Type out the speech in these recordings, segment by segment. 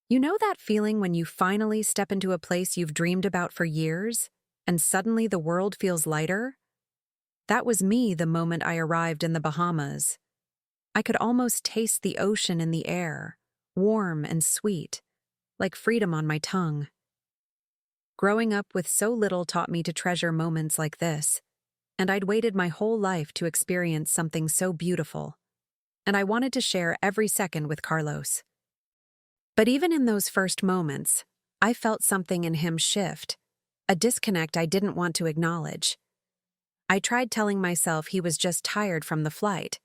You know that feeling when you finally step into a place you've dreamed about for years, and suddenly the world feels lighter? That was me the moment I arrived in the Bahamas. I could almost taste the ocean in the air, warm and sweet, like freedom on my tongue. Growing up with so little taught me to treasure moments like this, and I'd waited my whole life to experience something so beautiful. And I wanted to share every second with Carlos. But even in those first moments, I felt something in him shift, a disconnect I didn't want to acknowledge. I tried telling myself he was just tired from the flight,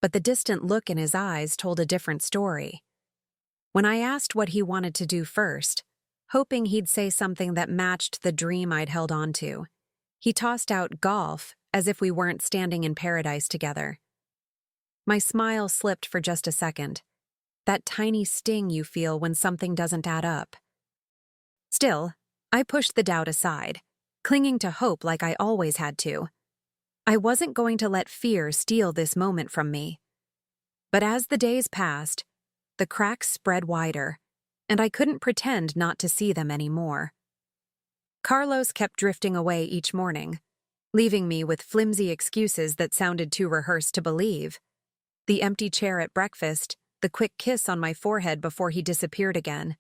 but the distant look in his eyes told a different story. When I asked what he wanted to do first, hoping he'd say something that matched the dream I'd held on to, he tossed out golf as if we weren't standing in paradise together. My smile slipped for just a second, that tiny sting you feel when something doesn't add up. Still, I pushed the doubt aside, clinging to hope like I always had to. I wasn't going to let fear steal this moment from me. But as the days passed, the cracks spread wider, and I couldn't pretend not to see them anymore. Carlos kept drifting away each morning, leaving me with flimsy excuses that sounded too rehearsed to believe. The empty chair at breakfast, the quick kiss on my forehead before he disappeared again.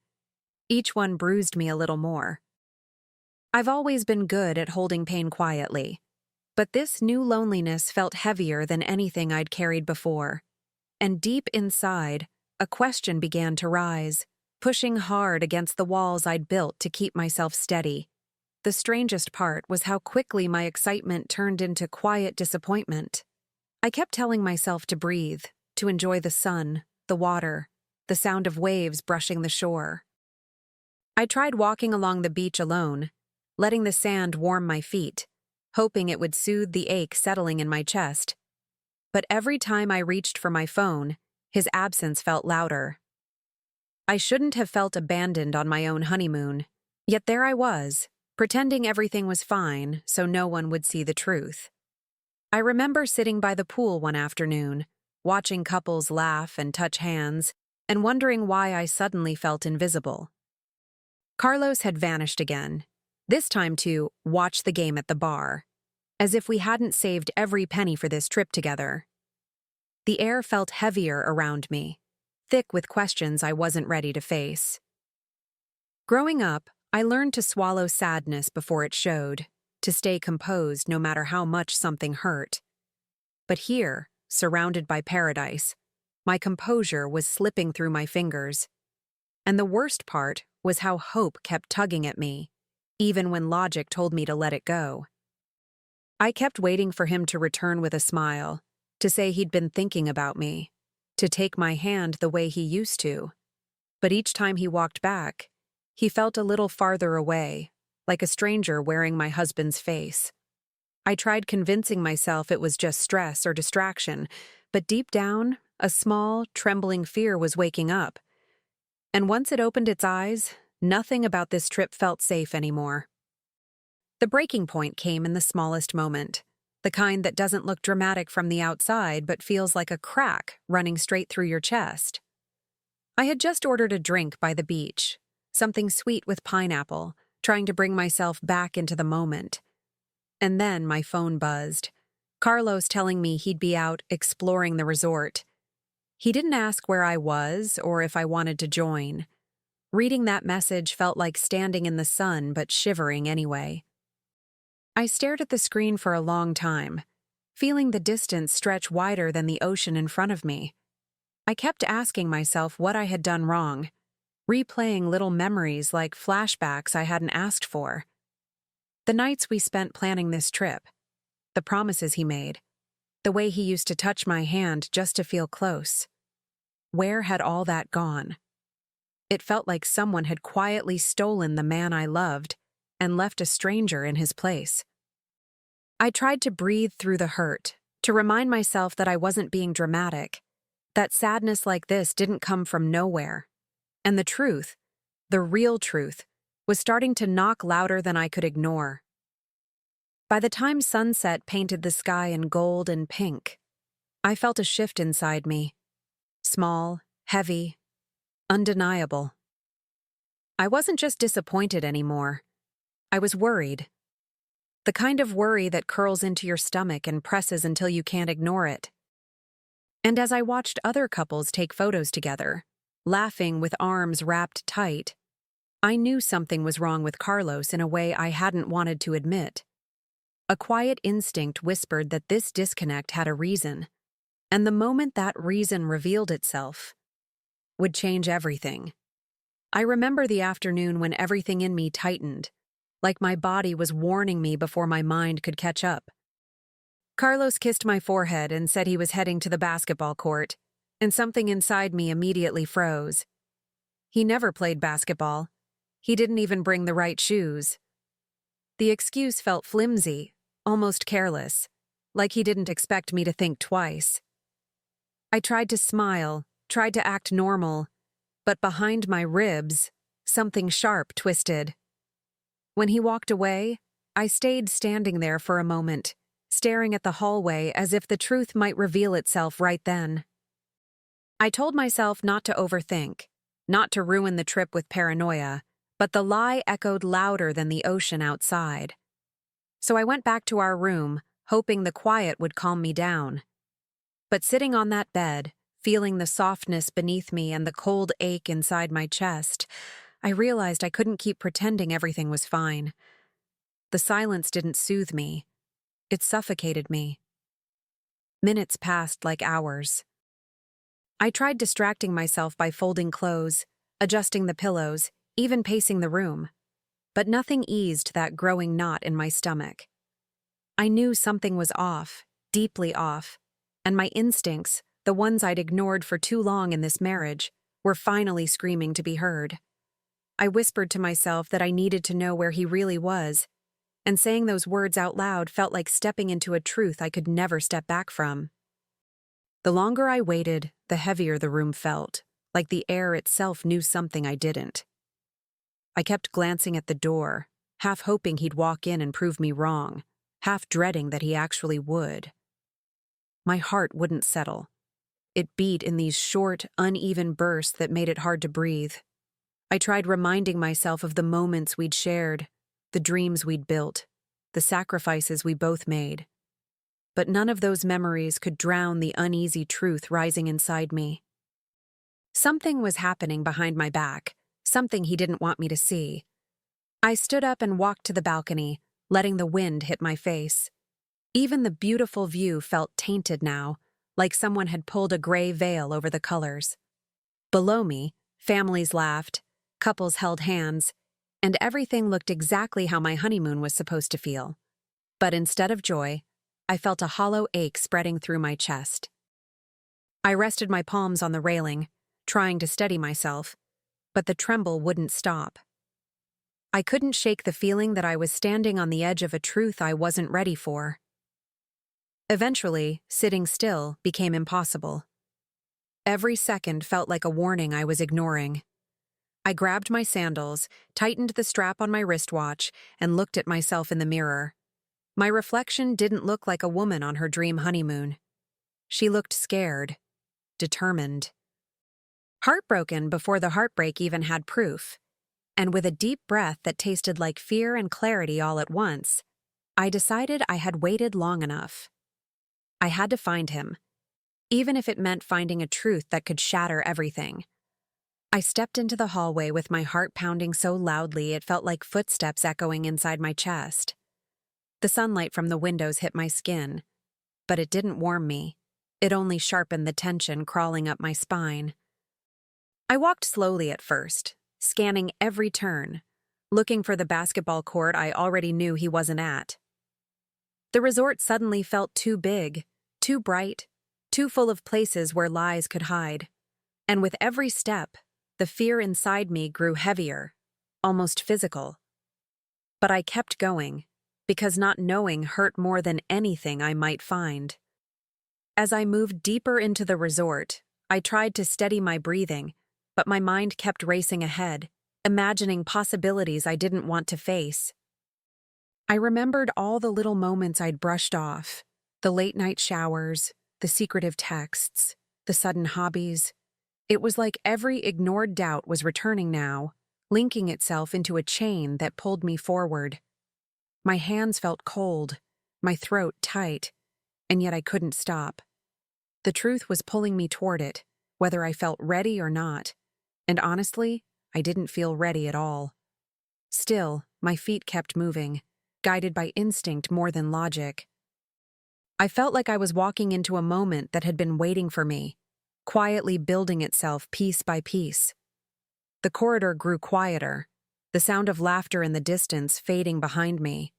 Each one bruised me a little more. I've always been good at holding pain quietly, but this new loneliness felt heavier than anything I'd carried before. And deep inside, a question began to rise, pushing hard against the walls I'd built to keep myself steady. The strangest part was how quickly my excitement turned into quiet disappointment. I kept telling myself to breathe, to enjoy the sun, the water, the sound of waves brushing the shore. I tried walking along the beach alone, letting the sand warm my feet, hoping it would soothe the ache settling in my chest. But every time I reached for my phone, his absence felt louder. I shouldn't have felt abandoned on my own honeymoon, yet there I was, pretending everything was fine so no one would see the truth. I remember sitting by the pool one afternoon, watching couples laugh and touch hands, and wondering why I suddenly felt invisible. Carlos had vanished again, this time to watch the game at the bar, as if we hadn't saved every penny for this trip together. The air felt heavier around me, thick with questions I wasn't ready to face. Growing up, I learned to swallow sadness before it showed, to stay composed no matter how much something hurt. But here, surrounded by paradise, my composure was slipping through my fingers. And the worst part was how hope kept tugging at me, even when logic told me to let it go. I kept waiting for him to return with a smile, to say he'd been thinking about me, to take my hand the way he used to. But each time he walked back, he felt a little farther away, like a stranger wearing my husband's face. I tried convincing myself it was just stress or distraction, but deep down, a small, trembling fear was waking up. And once it opened its eyes, nothing about this trip felt safe anymore. The breaking point came in the smallest moment, the kind that doesn't look dramatic from the outside but feels like a crack running straight through your chest. I had just ordered a drink by the beach, something sweet with pineapple, trying to bring myself back into the moment. And then my phone buzzed, Carlos telling me he'd be out exploring the resort. He didn't ask where I was or if I wanted to join. Reading that message felt like standing in the sun but shivering anyway. I stared at the screen for a long time, feeling the distance stretch wider than the ocean in front of me. I kept asking myself what I had done wrong, replaying little memories like flashbacks I hadn't asked for. The nights we spent planning this trip, the promises he made, the way he used to touch my hand just to feel close. Where had all that gone? It felt like someone had quietly stolen the man I loved and left a stranger in his place. I tried to breathe through the hurt, to remind myself that I wasn't being dramatic, that sadness like this didn't come from nowhere. And the truth, the real truth, was starting to knock louder than I could ignore. By the time sunset painted the sky in gold and pink, I felt a shift inside me. Small, heavy, undeniable. I wasn't just disappointed anymore. I was worried. The kind of worry that curls into your stomach and presses until you can't ignore it. And as I watched other couples take photos together, laughing with arms wrapped tight, I knew something was wrong with Carlos in a way I hadn't wanted to admit. A quiet instinct whispered that this disconnect had a reason, and the moment that reason revealed itself, would change everything. I remember the afternoon when everything in me tightened, like my body was warning me before my mind could catch up. Carlos kissed my forehead and said he was heading to the basketball court, and something inside me immediately froze. He never played basketball. He didn't even bring the right shoes. The excuse felt flimsy, almost careless, like he didn't expect me to think twice. I tried to smile, tried to act normal, but behind my ribs, something sharp twisted. When he walked away, I stayed standing there for a moment, staring at the hallway as if the truth might reveal itself right then. I told myself not to overthink, not to ruin the trip with paranoia, but the lie echoed louder than the ocean outside. So I went back to our room, hoping the quiet would calm me down. But sitting on that bed, feeling the softness beneath me and the cold ache inside my chest, I realized I couldn't keep pretending everything was fine. The silence didn't soothe me. It suffocated me. Minutes passed like hours. I tried distracting myself by folding clothes, adjusting the pillows, even pacing the room. But nothing eased that growing knot in my stomach. I knew something was off, deeply off, and my instincts, the ones I'd ignored for too long in this marriage, were finally screaming to be heard. I whispered to myself that I needed to know where he really was, and saying those words out loud felt like stepping into a truth I could never step back from. The longer I waited, the heavier the room felt, like the air itself knew something I didn't. I kept glancing at the door, half hoping he'd walk in and prove me wrong, half dreading that he actually would. My heart wouldn't settle. It beat in these short, uneven bursts that made it hard to breathe. I tried reminding myself of the moments we'd shared, the dreams we'd built, the sacrifices we both made. But none of those memories could drown the uneasy truth rising inside me. Something was happening behind my back, something he didn't want me to see. I stood up and walked to the balcony, letting the wind hit my face. Even the beautiful view felt tainted now, like someone had pulled a gray veil over the colors. Below me, families laughed, couples held hands, and everything looked exactly how my honeymoon was supposed to feel. But instead of joy, I felt a hollow ache spreading through my chest. I rested my palms on the railing, trying to steady myself, but the tremble wouldn't stop. I couldn't shake the feeling that I was standing on the edge of a truth I wasn't ready for. Eventually, sitting still became impossible. Every second felt like a warning I was ignoring. I grabbed my sandals, tightened the strap on my wristwatch, and looked at myself in the mirror. My reflection didn't look like a woman on her dream honeymoon. She looked scared, determined. Heartbroken before the heartbreak even had proof, and with a deep breath that tasted like fear and clarity all at once, I decided I had waited long enough. I had to find him, even if it meant finding a truth that could shatter everything. I stepped into the hallway with my heart pounding so loudly it felt like footsteps echoing inside my chest. The sunlight from the windows hit my skin, but it didn't warm me. It only sharpened the tension crawling up my spine. I walked slowly at first, scanning every turn, looking for the basketball court I already knew he wasn't at. The resort suddenly felt too big, too bright, too full of places where lies could hide. And with every step, the fear inside me grew heavier, almost physical. But I kept going, because not knowing hurt more than anything I might find. As I moved deeper into the resort, I tried to steady my breathing, but my mind kept racing ahead, imagining possibilities I didn't want to face. I remembered all the little moments I'd brushed off, the late-night showers, the secretive texts, the sudden hobbies. It was like every ignored doubt was returning now, linking itself into a chain that pulled me forward. My hands felt cold, my throat tight, and yet I couldn't stop. The truth was pulling me toward it, whether I felt ready or not, and honestly, I didn't feel ready at all. Still, my feet kept moving, guided by instinct more than logic. I felt like I was walking into a moment that had been waiting for me, quietly building itself piece by piece. The corridor grew quieter, the sound of laughter in the distance fading behind me.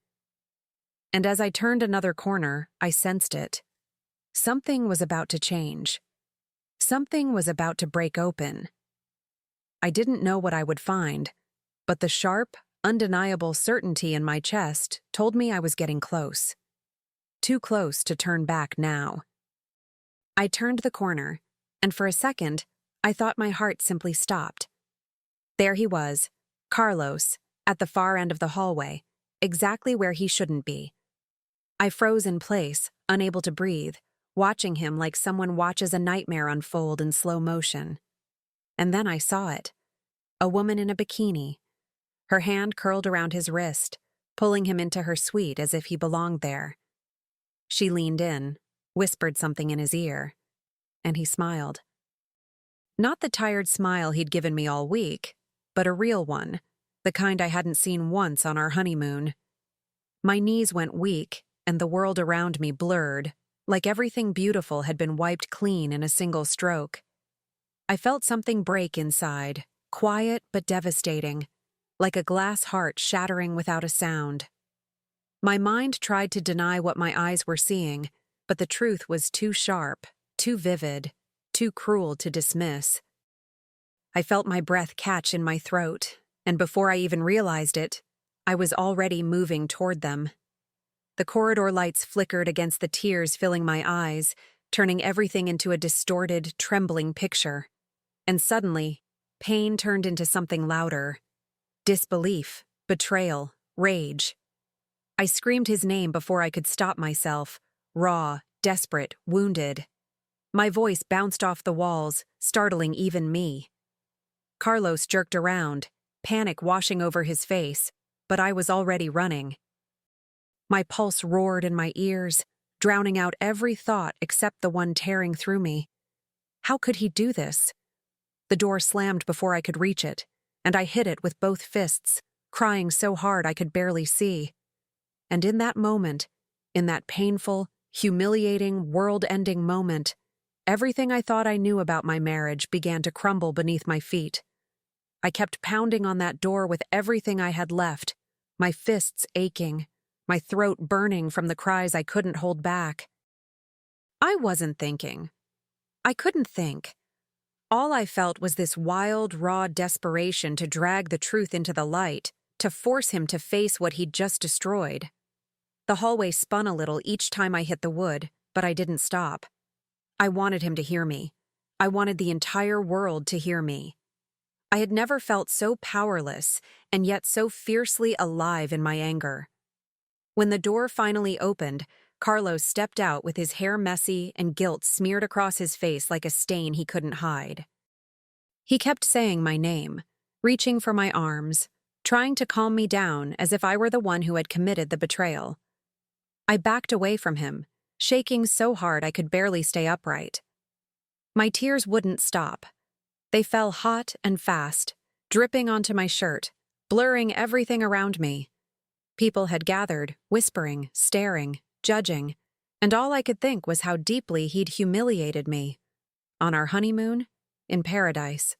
And as I turned another corner, I sensed it. Something was about to change. Something was about to break open. I didn't know what I would find, but the sharp, undeniable certainty in my chest told me I was getting close. Too close to turn back now. I turned the corner, and for a second, I thought my heart simply stopped. There he was, Carlos, at the far end of the hallway, exactly where he shouldn't be. I froze in place, unable to breathe, watching him like someone watches a nightmare unfold in slow motion. And then I saw it. A woman in a bikini. Her hand curled around his wrist, pulling him into her suite as if he belonged there. She leaned in, whispered something in his ear, and he smiled. Not the tired smile he'd given me all week, but a real one, the kind I hadn't seen once on our honeymoon. My knees went weak, and the world around me blurred, like everything beautiful had been wiped clean in a single stroke. I felt something break inside, quiet but devastating, like a glass heart shattering without a sound. My mind tried to deny what my eyes were seeing, but the truth was too sharp, too vivid, too cruel to dismiss. I felt my breath catch in my throat, and before I even realized it, I was already moving toward them. The corridor lights flickered against the tears filling my eyes, turning everything into a distorted, trembling picture. And suddenly, pain turned into something louder. Disbelief, betrayal, rage. I screamed his name before I could stop myself, raw, desperate, wounded. My voice bounced off the walls, startling even me. Carlos jerked around, panic washing over his face, but I was already running. My pulse roared in my ears, drowning out every thought except the one tearing through me. How could he do this? The door slammed before I could reach it, and I hit it with both fists, crying so hard I could barely see. And in that moment, in that painful, humiliating, world-ending moment, everything I thought I knew about my marriage began to crumble beneath my feet. I kept pounding on that door with everything I had left, my fists aching, my throat burning from the cries I couldn't hold back. I wasn't thinking. I couldn't think. All I felt was this wild, raw desperation to drag the truth into the light, to force him to face what he'd just destroyed. The hallway spun a little each time I hit the wood, but I didn't stop. I wanted him to hear me. I wanted the entire world to hear me. I had never felt so powerless and yet so fiercely alive in my anger. When the door finally opened, Carlos stepped out with his hair messy and guilt smeared across his face like a stain he couldn't hide. He kept saying my name, reaching for my arms, trying to calm me down as if I were the one who had committed the betrayal. I backed away from him, shaking so hard I could barely stay upright. My tears wouldn't stop. They fell hot and fast, dripping onto my shirt, blurring everything around me. People had gathered, whispering, staring, judging, and all I could think was how deeply he'd humiliated me. On our honeymoon, in paradise.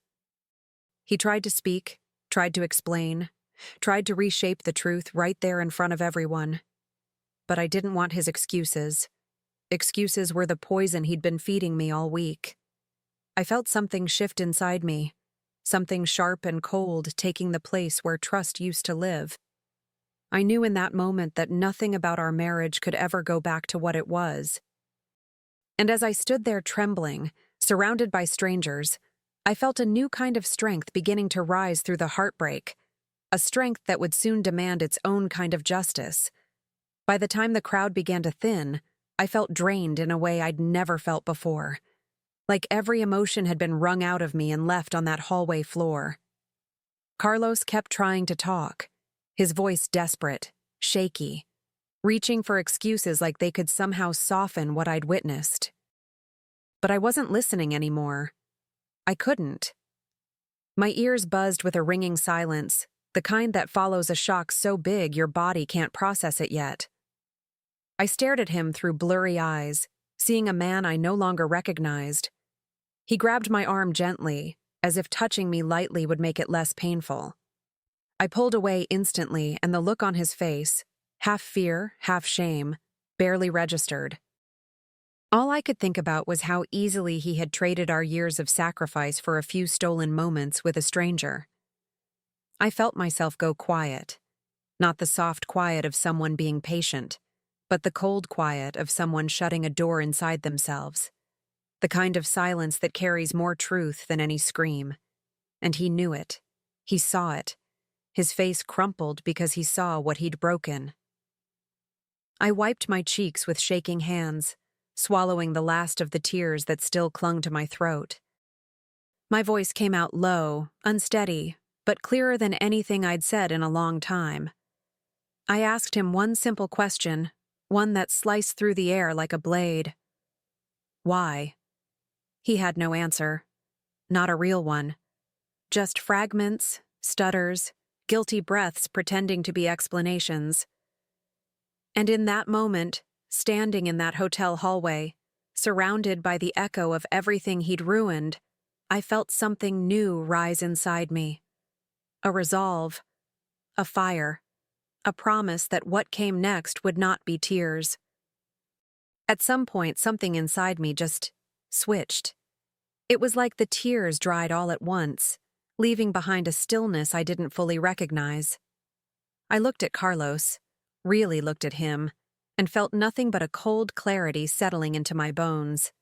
He tried to speak, tried to explain, tried to reshape the truth right there in front of everyone. But I didn't want his excuses. Excuses were the poison he'd been feeding me all week. I felt something shift inside me, something sharp and cold taking the place where trust used to live. I knew in that moment that nothing about our marriage could ever go back to what it was. And as I stood there trembling, surrounded by strangers, I felt a new kind of strength beginning to rise through the heartbreak, a strength that would soon demand its own kind of justice. By the time the crowd began to thin, I felt drained in a way I'd never felt before, like every emotion had been wrung out of me and left on that hallway floor. Carlos kept trying to talk, his voice desperate, shaky, reaching for excuses like they could somehow soften what I'd witnessed. But I wasn't listening anymore. I couldn't. My ears buzzed with a ringing silence, the kind that follows a shock so big your body can't process it yet. I stared at him through blurry eyes, seeing a man I no longer recognized. He grabbed my arm gently, as if touching me lightly would make it less painful. I pulled away instantly, and the look on his face, half fear, half shame, barely registered. All I could think about was how easily he had traded our years of sacrifice for a few stolen moments with a stranger. I felt myself go quiet, not the soft quiet of someone being patient, but the cold quiet of someone shutting a door inside themselves. The kind of silence that carries more truth than any scream. And he knew it. He saw it. His face crumpled because he saw what he'd broken. I wiped my cheeks with shaking hands, swallowing the last of the tears that still clung to my throat. My voice came out low, unsteady, but clearer than anything I'd said in a long time. I asked him one simple question, one that sliced through the air like a blade. Why? He had no answer. Not a real one. Just fragments, stutters, guilty breaths pretending to be explanations. And in that moment, standing in that hotel hallway, surrounded by the echo of everything he'd ruined, I felt something new rise inside me. A resolve, a fire, a promise that what came next would not be tears. At some point, something inside me just switched. It was like the tears dried all at once, leaving behind a stillness I didn't fully recognize. I looked at Carlos, really looked at him, and felt nothing but a cold clarity settling into my bones.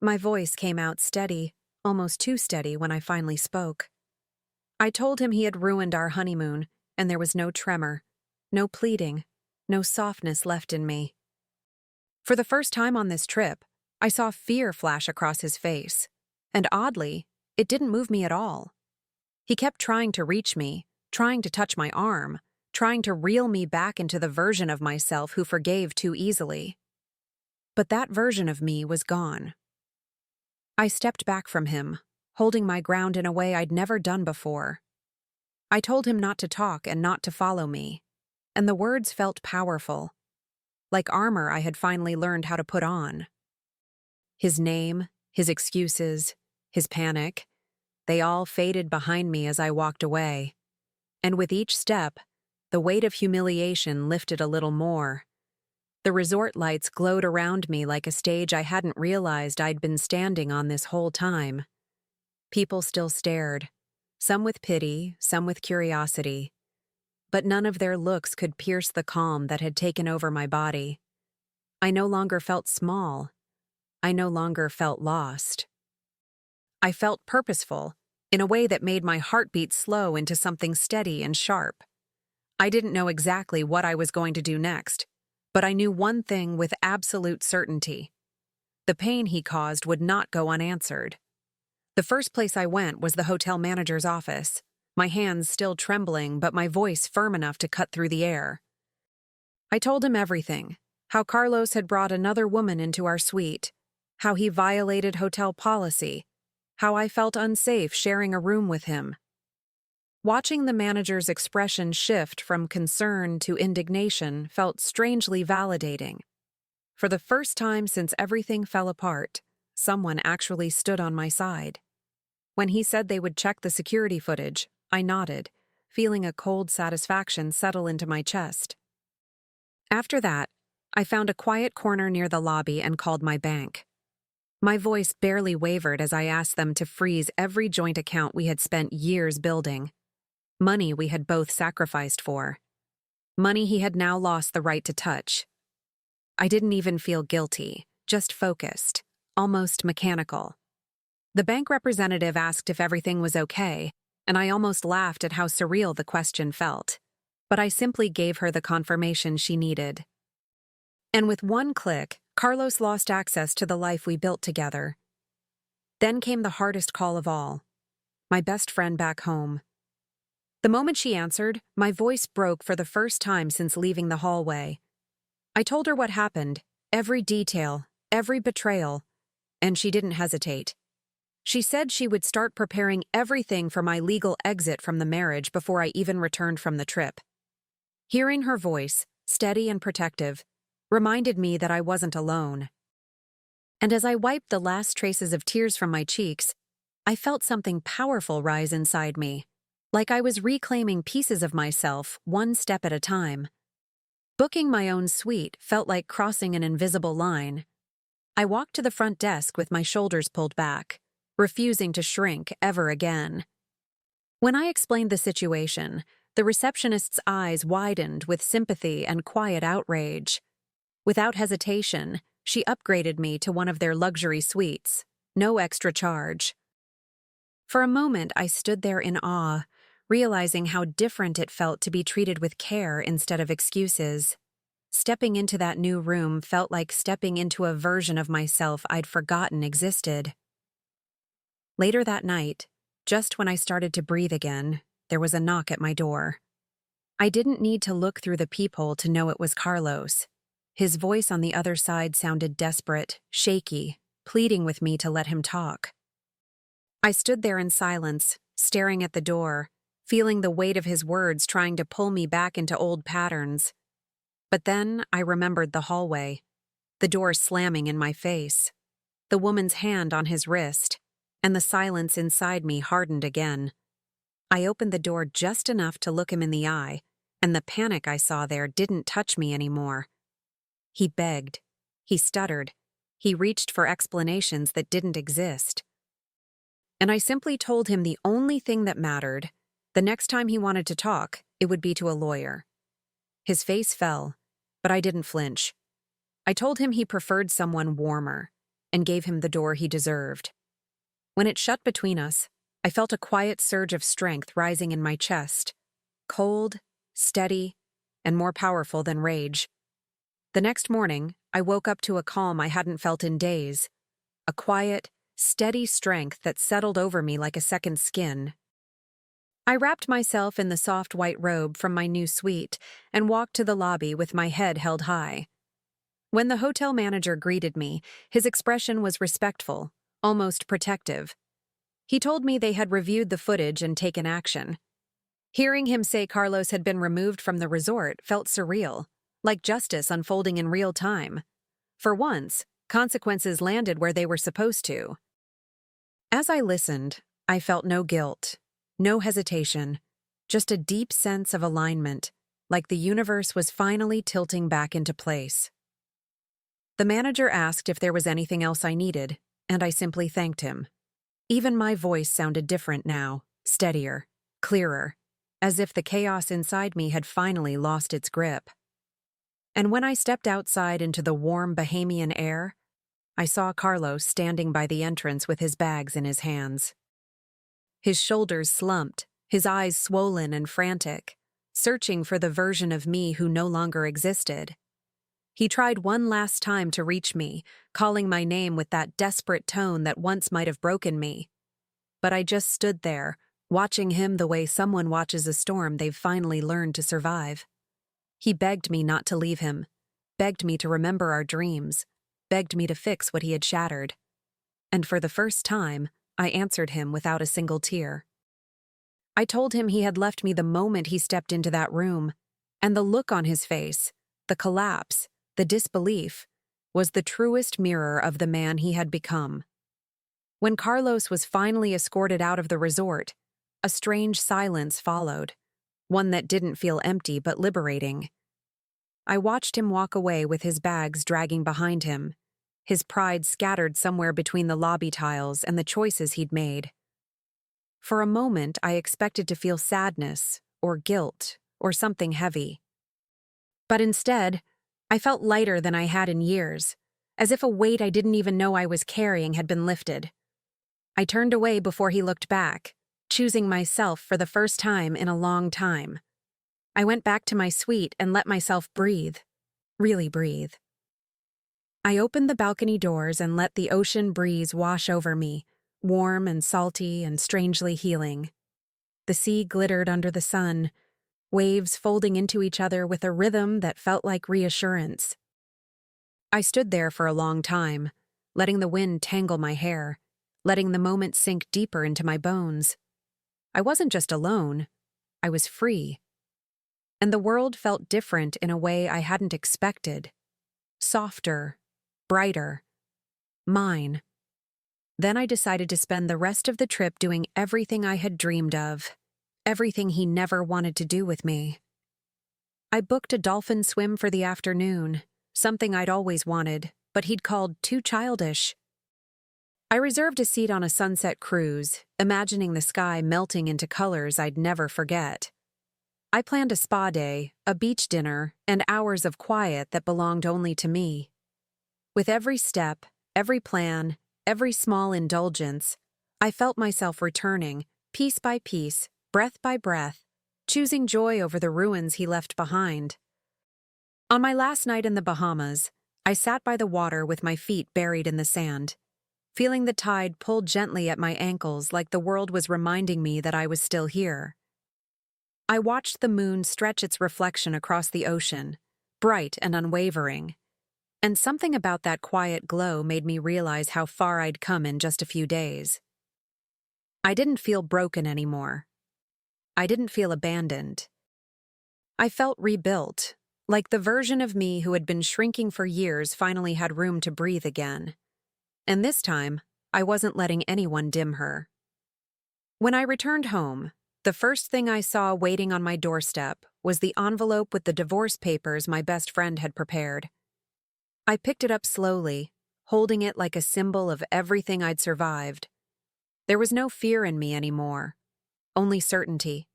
My voice came out steady, almost too steady when I finally spoke. I told him he had ruined our honeymoon, and there was no tremor, no pleading, no softness left in me. For the first time on this trip, I saw fear flash across his face, and oddly, it didn't move me at all. He kept trying to reach me, trying to touch my arm, trying to reel me back into the version of myself who forgave too easily. But that version of me was gone. I stepped back from him, holding my ground in a way I'd never done before. I told him not to talk and not to follow me, and the words felt powerful, like armor I had finally learned how to put on. His name, his excuses, his panic, they all faded behind me as I walked away. And with each step, the weight of humiliation lifted a little more. The resort lights glowed around me like a stage I hadn't realized I'd been standing on this whole time. People still stared, some with pity, some with curiosity. But none of their looks could pierce the calm that had taken over my body. I no longer felt small. I no longer felt lost. I felt purposeful, in a way that made my heartbeat slow into something steady and sharp. I didn't know exactly what I was going to do next, but I knew one thing with absolute certainty. The pain he caused would not go unanswered. The first place I went was the hotel manager's office, my hands still trembling but my voice firm enough to cut through the air. I told him everything, how Carlos had brought another woman into our suite, how he violated hotel policy, how I felt unsafe sharing a room with him. Watching the manager's expression shift from concern to indignation felt strangely validating. For the first time since everything fell apart, someone actually stood on my side. When he said they would check the security footage, I nodded, feeling a cold satisfaction settle into my chest. After that, I found a quiet corner near the lobby and called my bank. My voice barely wavered as I asked them to freeze every joint account we had spent years building. Money we had both sacrificed for. Money he had now lost the right to touch. I didn't even feel guilty, just focused, almost mechanical. The bank representative asked if everything was okay, and I almost laughed at how surreal the question felt. But I simply gave her the confirmation she needed. And with one click, Carlos lost access to the life we built together. Then came the hardest call of all. My best friend back home. The moment she answered, my voice broke for the first time since leaving the hallway. I told her what happened, every detail, every betrayal, and she didn't hesitate. She said she would start preparing everything for my legal exit from the marriage before I even returned from the trip. Hearing her voice, steady and protective, reminded me that I wasn't alone. And as I wiped the last traces of tears from my cheeks, I felt something powerful rise inside me, like I was reclaiming pieces of myself one step at a time. Booking my own suite felt like crossing an invisible line. I walked to the front desk with my shoulders pulled back, refusing to shrink ever again. When I explained the situation, the receptionist's eyes widened with sympathy and quiet outrage. Without hesitation, she upgraded me to one of their luxury suites, no extra charge. For a moment, I stood there in awe, realizing how different it felt to be treated with care instead of excuses. Stepping into that new room felt like stepping into a version of myself I'd forgotten existed. Later that night, just when I started to breathe again, there was a knock at my door. I didn't need to look through the peephole to know it was Carlos. His voice on the other side sounded desperate, shaky, pleading with me to let him talk. I stood there in silence, staring at the door, feeling the weight of his words trying to pull me back into old patterns. But then I remembered the hallway, the door slamming in my face, the woman's hand on his wrist, and the silence inside me hardened again. I opened the door just enough to look him in the eye, and the panic I saw there didn't touch me anymore. He begged. He stuttered. He reached for explanations that didn't exist. And I simply told him the only thing that mattered. The next time he wanted to talk, it would be to a lawyer. His face fell, but I didn't flinch. I told him he preferred someone warmer, and gave him the door he deserved. When it shut between us, I felt a quiet surge of strength rising in my chest, cold, steady, and more powerful than rage. The next morning, I woke up to a calm I hadn't felt in days, a quiet, steady strength that settled over me like a second skin. I wrapped myself in the soft white robe from my new suite and walked to the lobby with my head held high. When the hotel manager greeted me, his expression was respectful, almost protective. He told me they had reviewed the footage and taken action. Hearing him say Carlos had been removed from the resort felt surreal, like justice unfolding in real time. For once, consequences landed where they were supposed to. As I listened, I felt no guilt, no hesitation, just a deep sense of alignment, like the universe was finally tilting back into place. The manager asked if there was anything else I needed, and I simply thanked him. Even my voice sounded different now, steadier, clearer, as if the chaos inside me had finally lost its grip. And when I stepped outside into the warm Bahamian air, I saw Carlos standing by the entrance with his bags in his hands. His shoulders slumped, his eyes swollen and frantic, searching for the version of me who no longer existed. He tried one last time to reach me, calling my name with that desperate tone that once might have broken me. But I just stood there, watching him the way someone watches a storm they've finally learned to survive. He begged me not to leave him, begged me to remember our dreams, begged me to fix what he had shattered. And for the first time, I answered him without a single tear. I told him he had left me the moment he stepped into that room, and the look on his face, the collapse, the disbelief, was the truest mirror of the man he had become. When Carlos was finally escorted out of the resort, a strange silence followed, one that didn't feel empty but liberating. I watched him walk away with his bags dragging behind him, his pride scattered somewhere between the lobby tiles and the choices he'd made. For a moment, I expected to feel sadness, or guilt, or something heavy. But instead, I felt lighter than I had in years, as if a weight I didn't even know I was carrying had been lifted. I turned away before he looked back, choosing myself for the first time in a long time. I went back to my suite and let myself breathe, really breathe. I opened the balcony doors and let the ocean breeze wash over me, warm and salty and strangely healing. The sea glittered under the sun, waves folding into each other with a rhythm that felt like reassurance. I stood there for a long time, letting the wind tangle my hair, letting the moment sink deeper into my bones. I wasn't just alone, I was free. And the world felt different in a way I hadn't expected. Softer, brighter, mine. Then I decided to spend the rest of the trip doing everything I had dreamed of, everything he never wanted to do with me. I booked a dolphin swim for the afternoon, something I'd always wanted, but he'd called too childish. I reserved a seat on a sunset cruise, imagining the sky melting into colors I'd never forget. I planned a spa day, a beach dinner, and hours of quiet that belonged only to me. With every step, every plan, every small indulgence, I felt myself returning, piece by piece, breath by breath, choosing joy over the ruins he left behind. On my last night in the Bahamas, I sat by the water with my feet buried in the sand, feeling the tide pull gently at my ankles like the world was reminding me that I was still here. I watched the moon stretch its reflection across the ocean, bright and unwavering, and something about that quiet glow made me realize how far I'd come in just a few days. I didn't feel broken anymore. I didn't feel abandoned. I felt rebuilt, like the version of me who had been shrinking for years finally had room to breathe again. And this time, I wasn't letting anyone dim her. When I returned home, the first thing I saw waiting on my doorstep was the envelope with the divorce papers my best friend had prepared. I picked it up slowly, holding it like a symbol of everything I'd survived. There was no fear in me anymore, only certainty.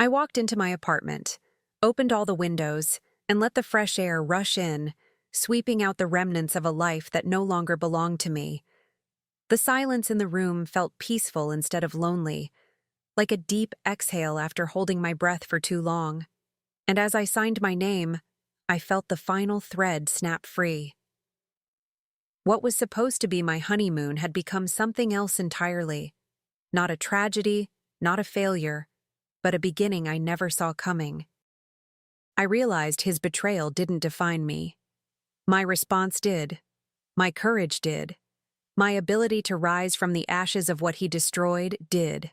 I walked into my apartment, opened all the windows, and let the fresh air rush in, sweeping out the remnants of a life that no longer belonged to me. The silence in the room felt peaceful instead of lonely, like a deep exhale after holding my breath for too long. And as I signed my name, I felt the final thread snap free. What was supposed to be my honeymoon had become something else entirely. Not a tragedy, not a failure, but a beginning I never saw coming. I realized his betrayal didn't define me. My response did. My courage did. My ability to rise from the ashes of what he destroyed did.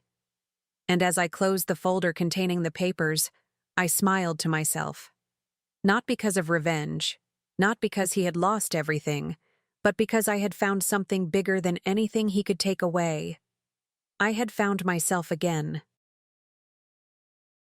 And as I closed the folder containing the papers, I smiled to myself. Not because of revenge, not because he had lost everything, but because I had found something bigger than anything he could take away. I had found myself again.